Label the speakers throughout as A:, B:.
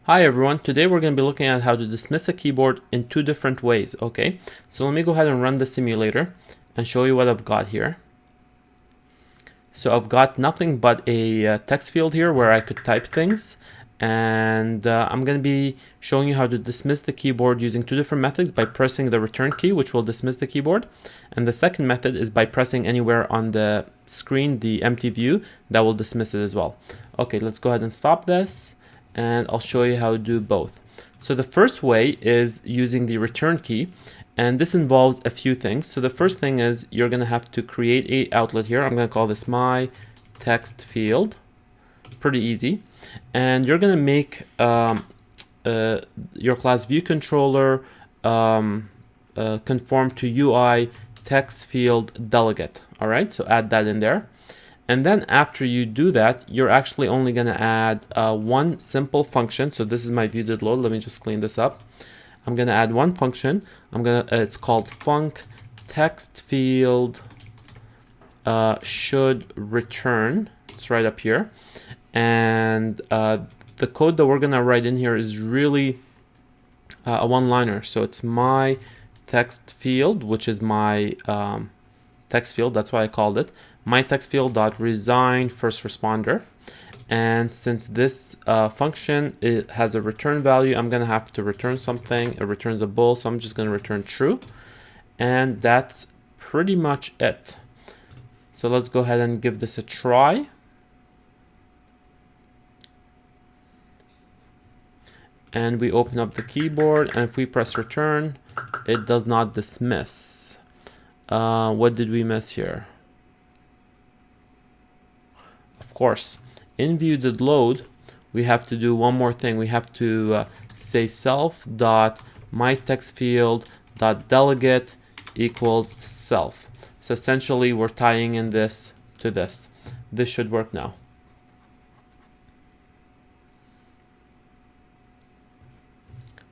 A: Hi everyone, today we're going to be looking at how to dismiss a keyboard in two different ways, okay? So let me go ahead and run the simulator and show you what I've got here. So I've got nothing but a text field here where I could type things, and I'm going to be showing you how to dismiss the keyboard using two different methods by pressing the return key, which will dismiss the keyboard, and the second method is by pressing anywhere on the screen the empty view that will dismiss it as well. Okay, let's go ahead and stop this, and I'll show you how to do both. So the first way is using the return key, and this involves a few things. So the first thing is you're going to have to create a outlet here. I'm going to call this my text field. Pretty easy. And you're going to make your class view controller conform to UI text field delegate. All right, so add that in there. And then after you do that, you're actually only going to add one simple function. So this is my view did load. Let me just clean this up. I'm going to add one function. It's called func text field should return. It's right up here. And the code that we're going to write in here is really a one-liner. So it's my text field, which is my text field. That's why I called it. My text field dot resign first responder, and since this function it has a return value, I'm gonna have to return something. It returns a bool, so I'm just gonna return true, and that's pretty much it. So let's go ahead and give this a try. And we open up the keyboard, and if we press return, it does not dismiss. What did we miss here? Of course, in view did load, we have to do one more thing. We have to say self dot my text field dot delegate equals self. So essentially, we're tying in this to this. This should work now.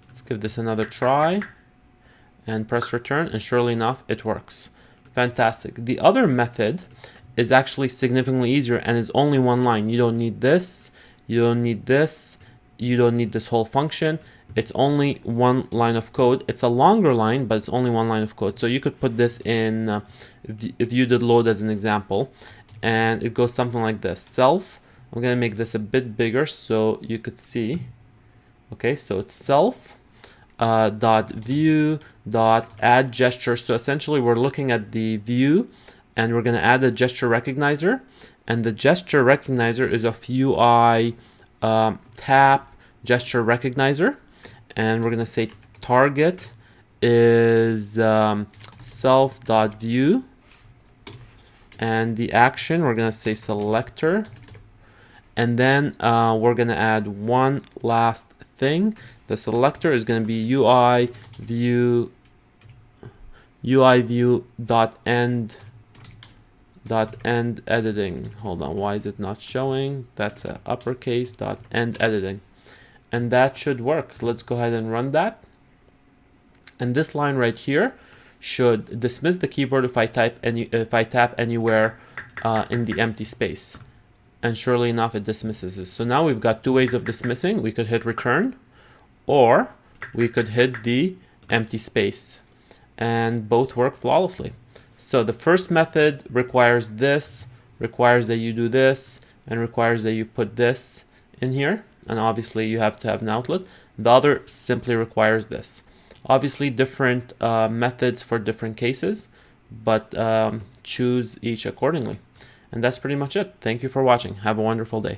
A: Let's give this another try and press return, and surely enough, it works. Fantastic. The other method is actually significantly easier and is only one line. You don't need this, you don't need this, you don't need this whole function. It's only one line of code. It's a longer line, but it's only one line of code. So you could put this in if you did load as an example, and it goes something like this. Self, I'm gonna make this a bit bigger so you could see. Okay, so it's self dot view dot add gesture. So essentially we're looking at the view, and we're going to add a gesture recognizer, and the gesture recognizer is of UI tap gesture recognizer, and we're going to say target is self.view, and the action we're going to say selector, and then we're going to add one last thing. The selector is going to be UI view dot end editing. Hold on, why is it not showing? That's a uppercase dot end editing, and that should work. Let's go ahead and run that, and this line right here should dismiss the keyboard if I tap anywhere in the empty space, and surely enough it dismisses it. So now we've got two ways of dismissing. We could hit return, or we could hit the empty space, and both work flawlessly. So the first method requires this, requires that you do this, and requires that you put this in here. And obviously you have to have an outlet. The other simply requires this. Obviously different methods for different cases, but choose each accordingly. And that's pretty much it. Thank you for watching. Have a wonderful day.